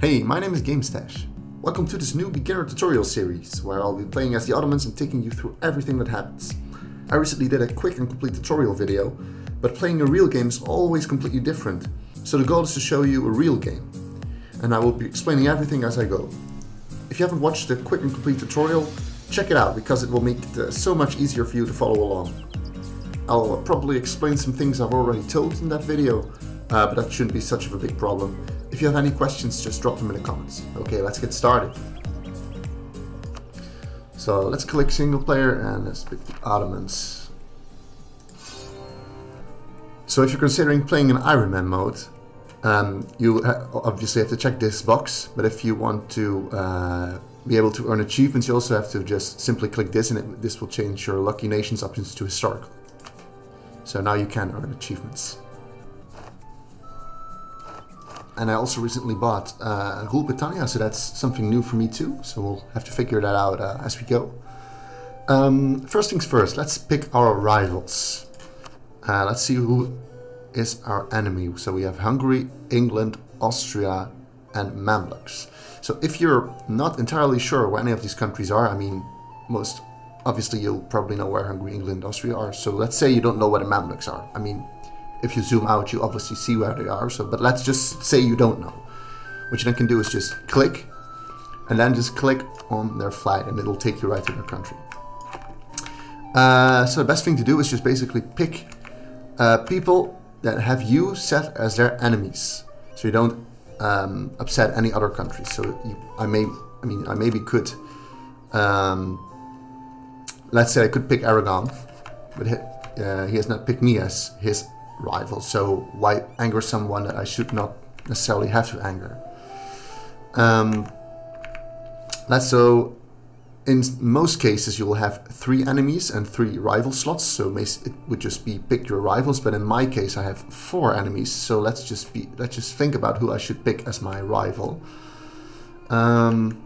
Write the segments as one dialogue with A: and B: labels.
A: Hey, my name is GameStash. Welcome to this new beginner tutorial series, where I'll be playing as the Ottomans and taking you through everything that happens. I recently did a quick and complete tutorial video, but playing a real game is always completely different, so the goal is to show you a real game, and I will be explaining everything as I go. If you haven't watched the quick and complete tutorial, check it out, because it will make it so much easier for you to follow along. I'll probably explain some things I've already told in that video, but that shouldn't be such of a big problem. If you have any questions, just drop them in the comments. Okay, let's get started. So let's click single player and let's pick the Ottomans. So if you're considering playing in Iron Man mode, you obviously have to check this box, but if you want to be able to earn achievements, you also have to just simply click this, and this will change your lucky nations options to historical. So now you can earn achievements. And I also recently bought rule Britannia, so that's something new for me too. So we'll have to figure that out as we go. First things first, let's pick our rivals. Let's see who is our enemy. So we have Hungary, England, Austria, and Mamluks. So if you're not entirely sure where any of these countries are, I mean, most obviously you'll probably know where Hungary, England, Austria are. So let's say you don't know where the Mamluks are. I mean, if you zoom out, you obviously see where they are. So, but let's just say you don't know. What you then can do is just click, and then just click on their flag, and it'll take you right to their country. So the best thing to do is just basically pick people that have you set as their enemies, so you don't upset any other countries. So I maybe could, let's say I could pick Aragon, but he has not picked me as his rival, so why anger someone that I should not necessarily have to anger? So in most cases you will have 3 enemies and 3 rival slots, so it would just be pick your rivals, but in my case I have 4 enemies, so let's just think about who I should pick as my rival. Well,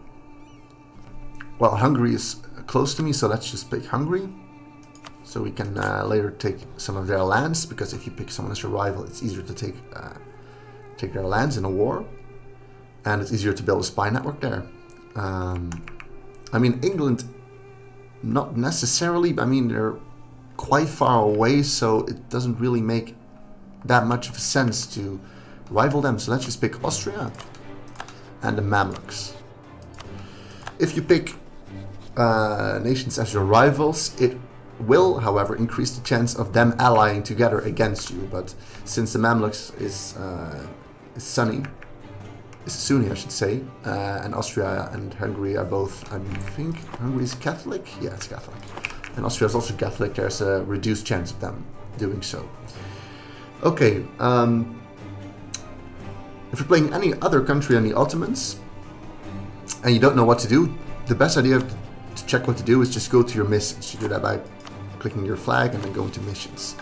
A: Hungary is close to me, so let's just pick Hungary. So we can later take some of their lands, because if you pick someone as your rival, it's easier to take their lands in a war, and it's easier to build a spy network there. I mean, England, not necessarily, I mean, they're quite far away, so it doesn't really make that much of a sense to rival them. So let's just pick Austria and the Mamluks. If you pick nations as your rivals, it will, however, increase the chance of them allying together against you. But since the Mamluks is Sunni, I should say, and Austria and Hungary are both, I think Hungary is Catholic? Yeah, it's Catholic. And Austria is also Catholic, there's a reduced chance of them doing so. Okay, if you're playing any other country than the Ottomans, and you don't know what to do, the best idea to check what to do is just go to your missions. You do that by clicking your flag and then go into missions.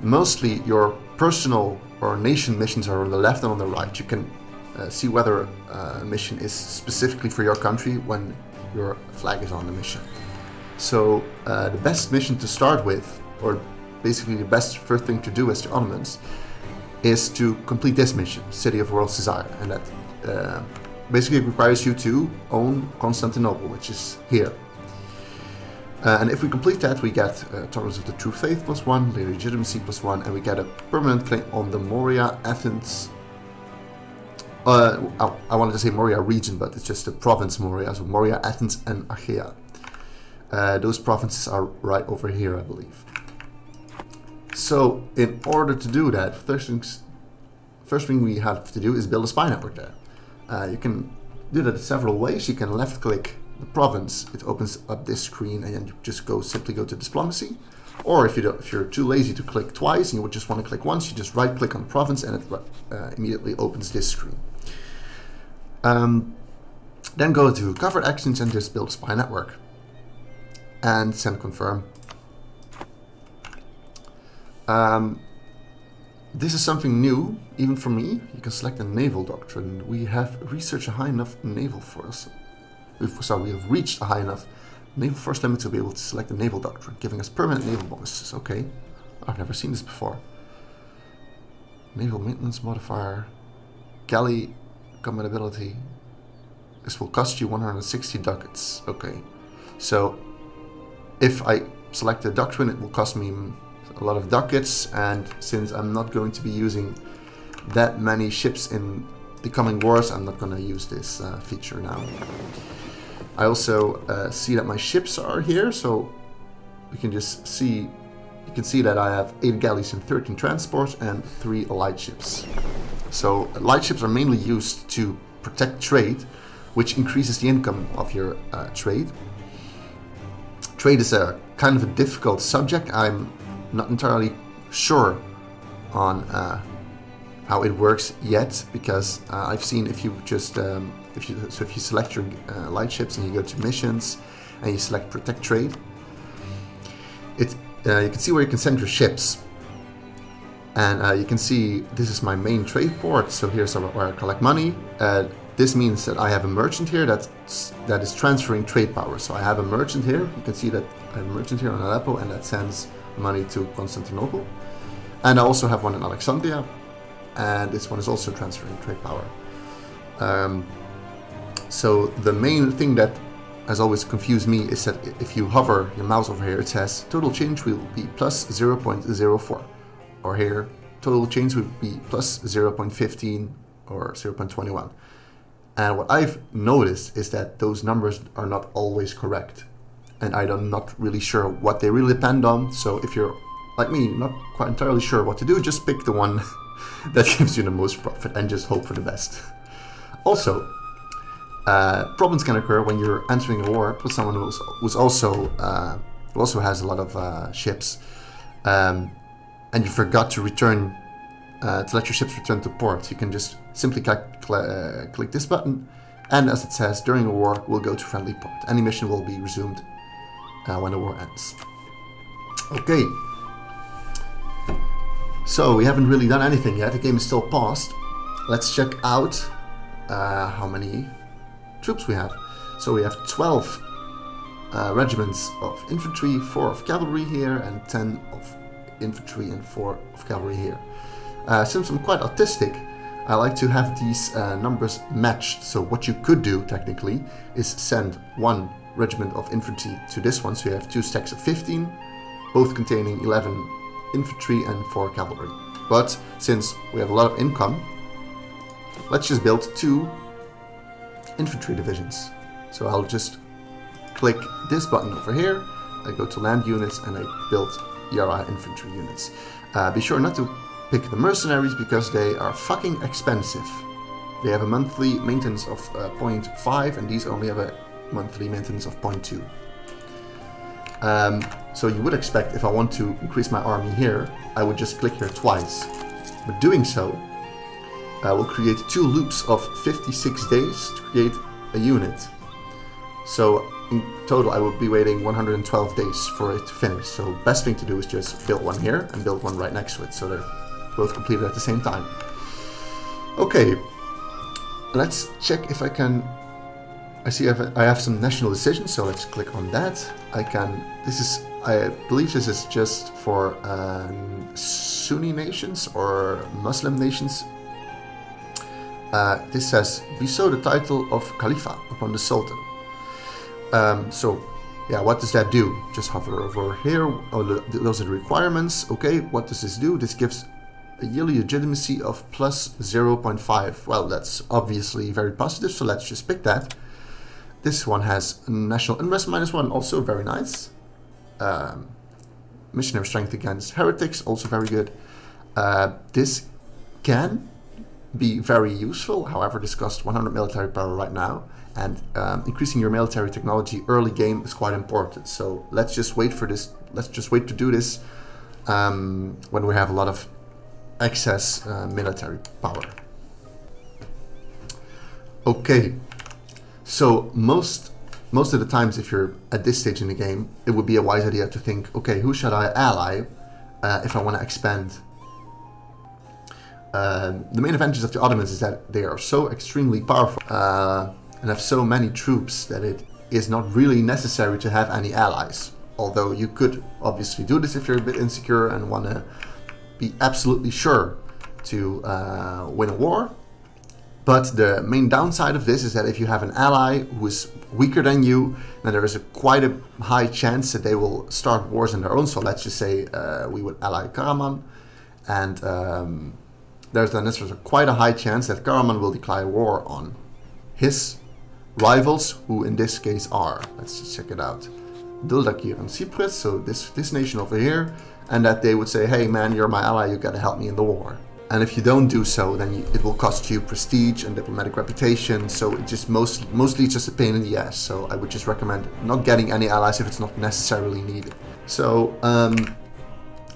A: Mostly your personal or nation missions are on the left and on the right. You can see whether a mission is specifically for your country when your flag is on the mission. So the best mission to start with, or basically the best first thing to do as the Ottomans, is to complete this mission, City of World's Desire, and that basically requires you to own Constantinople, which is here. And if we complete that, we get Tolerance of the True Faith +1, Legitimacy +1, and we get a permanent claim on the Morea, Athens. I wanted to say Morea region, but it's just the province Morea, so Morea, Athens, and Achaea. Those provinces are right over here, I believe. So in order to do that, first thing we have to do is build a spy network there. You can do that several ways. You can left click the province, it opens up this screen, and then you just simply go to diplomacy. Or if you're too lazy to click twice and you would just want to click once, you just right click on the province and it immediately opens this screen. Then go to covered actions and just build a spy network and send confirm. This is something new, even for me. You can select a naval doctrine. We have reached a high enough naval force. We have reached a high enough naval force limit to be able to select a naval doctrine, giving us permanent naval bonuses. Okay, I've never seen this before. Naval maintenance modifier, galley combat ability. This will cost you 160 ducats. Okay, so if I select the doctrine, it will cost me a lot of ducats, and since I'm not going to be using that many ships in the coming wars, I'm not going to use this feature now. I also see that my ships are here, so you can just see, you can see that I have 8 galleys and 13 transports and 3 allied ships. So allied ships are mainly used to protect trade, which increases the income of your trade. Trade is a kind of a difficult subject. I'm not entirely sure on how it works yet, because I've seen if you just if you select your light ships and you go to missions and you select protect trade, you can see where you can send your ships, and you can see this is my main trade port. So here's where I collect money. This means that I have a merchant here that is transferring trade power. So I have a merchant here. You can see that I have a merchant here on Aleppo, and that sends money to Constantinople. And I also have one in Alexandria, and this one is also transferring trade power. So the main thing that has always confused me is that if you hover your mouse over here, it says total change will be plus 0.04, or here total change will be plus 0.15 or 0.21. And what I've noticed is that those numbers are not always correct, and I'm not really sure what they really depend on. So if you're like me, not quite entirely sure what to do, just pick the one that gives you the most profit and just hope for the best. Also, problems can occur when you're entering a war with someone who also has a lot of ships, and you forgot to return to let your ships return to port. You can just simply click this button, and as it says, during a war we'll go to friendly port. Any mission will be resumed when the war ends. Okay, so we haven't really done anything yet. The game is still paused. Let's check out how many troops we have. So we have 12 regiments of infantry, 4 of cavalry here, and 10 of infantry and 4 of cavalry here. Since I'm quite autistic, I like to have these numbers matched. So what you could do technically is send 1 regiment of infantry to this one, so you have 2 stacks of 15, both containing 11 infantry and 4 cavalry. But since we have a lot of income, let's just build 2 infantry divisions. So I'll just click this button over here, I go to land units, and I build Yara infantry units. Be sure not to pick the mercenaries because they are fucking expensive. They have a monthly maintenance of 0.5, and these only have a monthly maintenance of 0.2. So you would expect, if I want to increase my army here, I would just click here twice. But doing so will create 2 loops of 56 days to create a unit. So in total I will be waiting 112 days for it to finish. So best thing to do is just build one here and build one right next to it, so they're both completed at the same time. Okay, let's check if I can. I see I have some national decisions, so let's click on that. I believe this is just for Sunni nations or Muslim nations. This says bestow the title of Khalifa upon the Sultan. So yeah, what does that do? Just hover over here. Oh, those are the requirements. Okay, what does this do? This gives a yearly legitimacy of plus 0.5. Well, that's obviously very positive, so let's just pick that. This one has national unrest -1, also very nice. Missionary strength against heretics, also very good. This can be very useful, however this costs 100 military power right now, and increasing your military technology early game is quite important. So let's just wait for this. Let's just wait to do this when we have a lot of excess military power. Okay, so most of the times, if you're at this stage in the game, it would be a wise idea to think, okay, who should I ally if I want to expand? The main advantage of the Ottomans is that they are so extremely powerful and have so many troops that it is not really necessary to have any allies. Although you could obviously do this if you're a bit insecure and want to be absolutely sure to win a war. But the main downside of this is that if you have an ally who is weaker than you, then there is quite a high chance that they will start wars on their own. So let's just say we would ally Karaman, and there's quite a high chance that Karaman will declare war on his rivals, who in this case are, let's just check it out, Dildakir and Cyprus, so this nation over here, and that they would say, hey man, you're my ally, you gotta help me in the war. And if you don't do so, then it will cost you prestige and diplomatic reputation, so it just mostly it's just a pain in the ass. So I would just recommend not getting any allies if it's not necessarily needed. So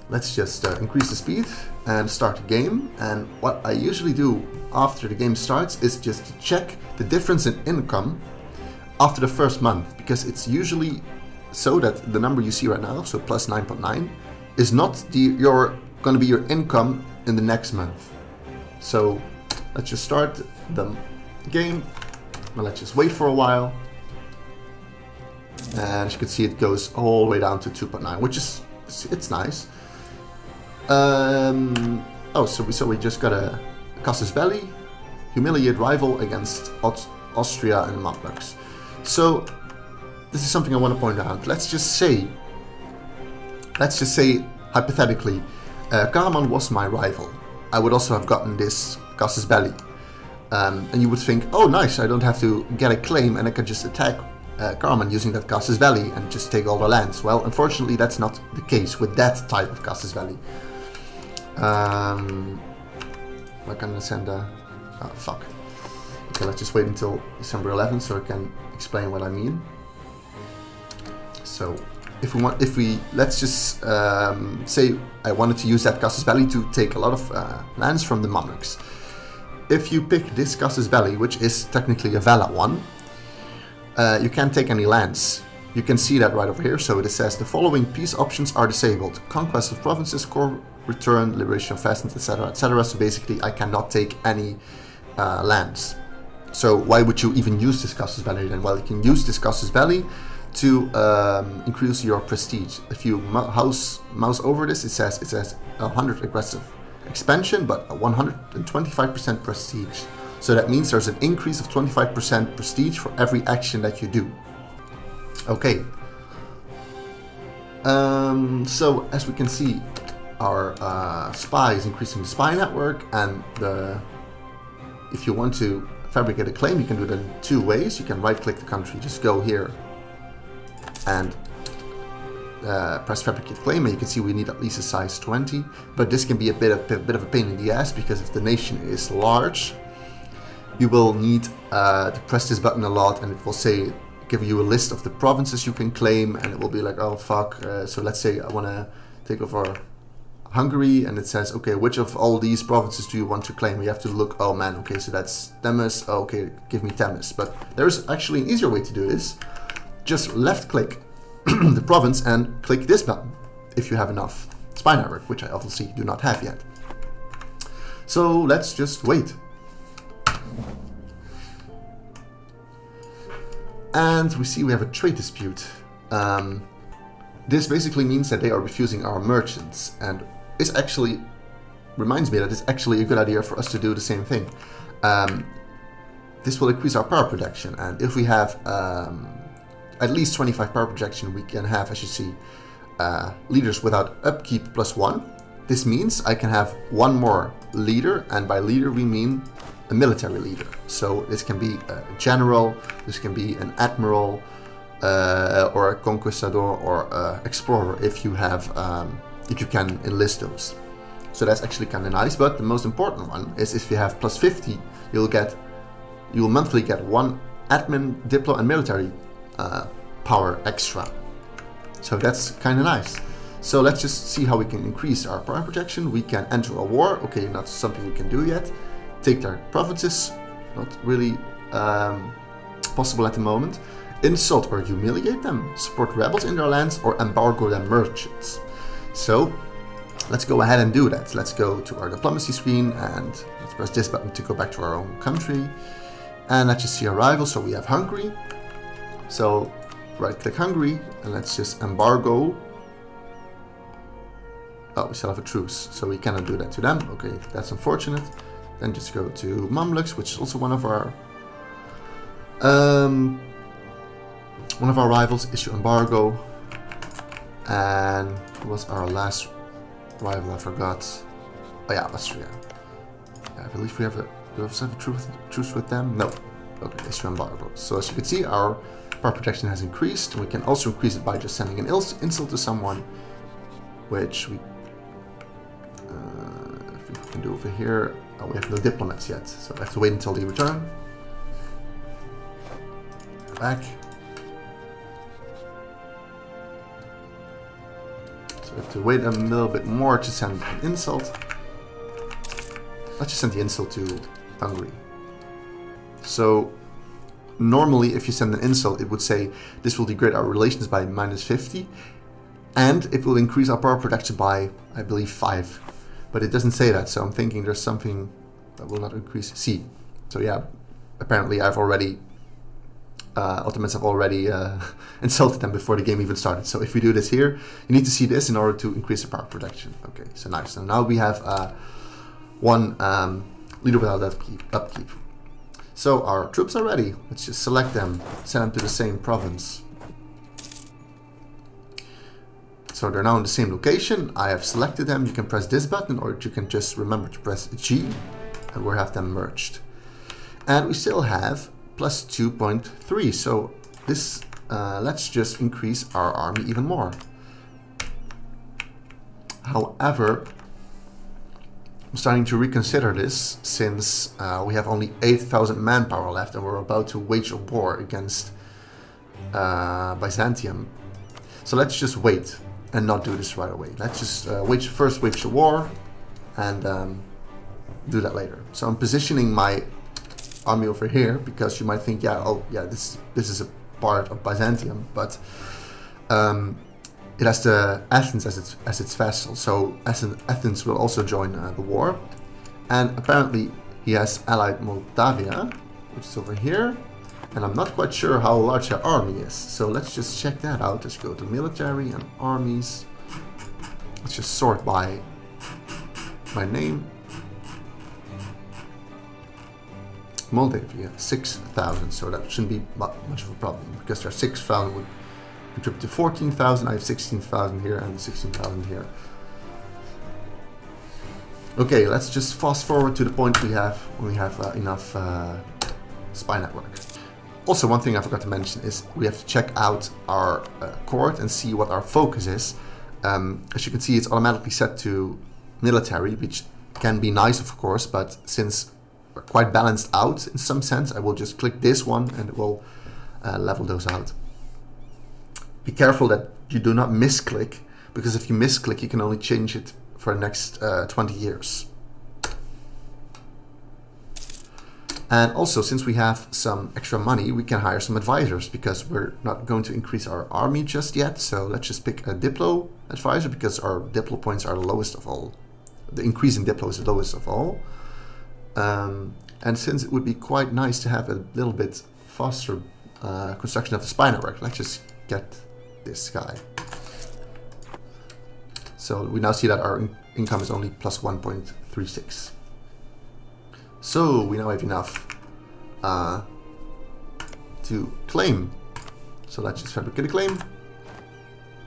A: let's just increase the speed and start the game. And what I usually do after the game starts is just to check the difference in income after the first month, because it's usually so that the number you see right now, so plus 9.9, is not going to be your income in the next month. So let's just start the game and let's just wait for a while. And as you can see, it goes all the way down to 2.9, which is, it's nice. So we just got a casus belli, humiliate rival against Austria and the Mamluks. So this is something I want to point out. Let's just say hypothetically, Karaman was my rival. I would also have gotten this casus belli. And you would think, oh nice, I don't have to get a claim and I can just attack Karaman using that casus belli and just take all the lands. Well, unfortunately that's not the case with that type of casus belli. I'm gonna send a... oh, fuck. Okay, let's just wait until December 11th so I can explain what I mean. So, let's just say I wanted to use that casus belli to take a lot of lands from the Mamluks. If you pick this casus belli, which is technically a valid one, you can't take any lands. You can see that right over here. So it says the following peace options are disabled: conquest of provinces, core return, liberation of fastness, etc., etc. So basically I cannot take any lands. So why would you even use this casus belli then? Well, you can use this casus belli to increase your prestige. If you mouse over this, it says 100 aggressive expansion, but 125% prestige. So that means there's an increase of 25% prestige for every action that you do. Okay. So as we can see, our spy is increasing the spy network, and if you want to fabricate a claim, you can do that in two ways. You can right-click the country, just go here and press fabricate claim, and you can see we need at least a size 20, but this can be a bit of a pain in the ass, because if the nation is large, you will need to press this button a lot, and it will say, give you a list of the provinces you can claim, and it will be like, oh fuck, so let's say I want to take over Hungary, and it says, okay, which of all these provinces do you want to claim? You have to look, oh man, okay, so that's Themis, oh, okay, give me Themis. But there's actually an easier way to do this. Just left click the province and click this button if you have enough spy network, which I obviously do not have yet. So let's just wait. And we see we have a trade dispute. This basically means that they are refusing our merchants, and it actually reminds me that it's actually a good idea for us to do the same thing. This will increase our power production, and if we have at least 25 power projection, we can have, as you see, leaders without upkeep +1. This means I can have one more leader, and by leader we mean a military leader. So this can be a general, this can be an admiral, or a conquistador, or an explorer if you have, if you can enlist those. So that's actually kind of nice. But the most important one is if you have +50, you will monthly get one admin, diplo, and military power extra. So that's kind of nice. So let's just see how we can increase our power projection. We can enter a war. Okay, not something we can do yet. Take their provinces, not really possible at the moment. Insult or humiliate them, support rebels in their lands, or embargo their merchants. So let's go ahead and do that. Let's go to our diplomacy screen and let's press this button to go back to our own country. And let's just see our rivals. So we have Hungary. So right click Hungary and let's just embargo. Oh, we still have a truce, so we cannot do that to them. Okay, that's unfortunate. Then just go to Mamluks, which is also one of our rivals. Issue embargo. And what was our last rival? I forgot. Oh yeah, Austria. Yeah, I believe we have a truce with them. No. Okay, issue embargo. So as you can see, our power protection has increased, and we can also increase it by just sending an insult to someone, which we can do over here. Oh, we have no diplomats yet, so we have to wait until they return. Back. So we have to wait a little bit more to send an insult. Let's just send the insult to Hungary. So normally if you send an insult, it would say this will degrade our relations by -50, and it will increase our power production by, I believe, 5. But it doesn't say that, so I'm thinking there's something that will not increase. C. So yeah, apparently I've already, Ottomans have already insulted them before the game even started. So if we do this here, you need to see this in order to increase the power production. Okay, so nice. So now we have one leader without upkeep. So our troops are ready. Let's just select them, send them to the same province. So they're now in the same location. I have selected them. You can press this button, or you can just remember to press G, and we'll have them merged. And we still have plus 2.3. So this, let's just increase our army even more. However, I'm starting to reconsider this, since we have only 8,000 manpower left, and we're about to wage a war against Byzantium. So let's just wait and not do this right away. Let's just first wage the war, and do that later. So I'm positioning my army over here, because you might think, yeah, oh yeah, this is a part of Byzantium, but it has Athens as its vassal, so Athens will also join the war. And apparently he has allied Moldavia, which is over here, and I'm not quite sure how large their army is. So let's just check that out. Let's go to military and armies. Let's just sort by my name. Moldavia, 6,000, so that shouldn't be much of a problem, because their 6,000 would contribute to 14,000. I have 16,000 here and 16,000 here. Okay, let's just fast forward to the point when we have enough spy network. Also, one thing I forgot to mention is we have to check out our court and see what our focus is. As you can see, it's automatically set to military, which can be nice, of course, but since we're quite balanced out in some sense, I will just click this one and it will level those out. Be careful that you do not misclick, because if you misclick, you can only change it for the next 20 years. And also, since we have some extra money, we can hire some advisors, because we're not going to increase our army just yet. So let's just pick a diplo advisor, because our diplo points are the lowest of all. The increase in diplo is the lowest of all. And since it would be quite nice to have a little bit faster construction of the spy network, let's just get this guy. So we now see that our income is only plus 1.36. So we now have enough to claim. So let's just fabricate a claim.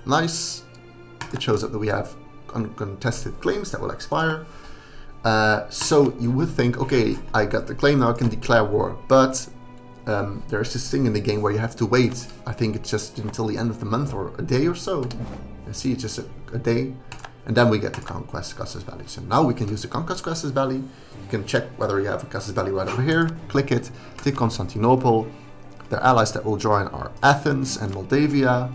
A: Nice. It shows up that we have uncontested claims that will expire. So you would think, okay, I got the claim, now I can declare war. But there's this thing in the game where you have to wait. I think it's just until the end of the month, or a day or so. You see, it's just a day. And then we get the Conquest Casus Belli. So now we can use the Conquest Casus Belli. You can check whether you have a Casus Belli right over here. Click it, take Constantinople. Their allies that will join are Athens and Moldavia.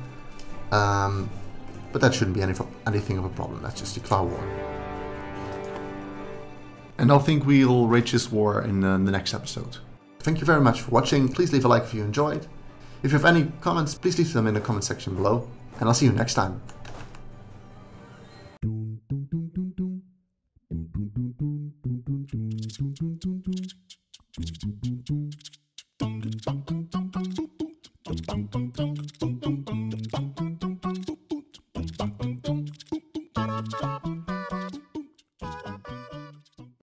A: But that shouldn't be anything of a problem. Let's just declare war. And I think we'll wage this war in the next episode. Thank you very much for watching. Please leave a like if you enjoyed. If you have any comments, please leave them in the comment section below. And I'll see you next time.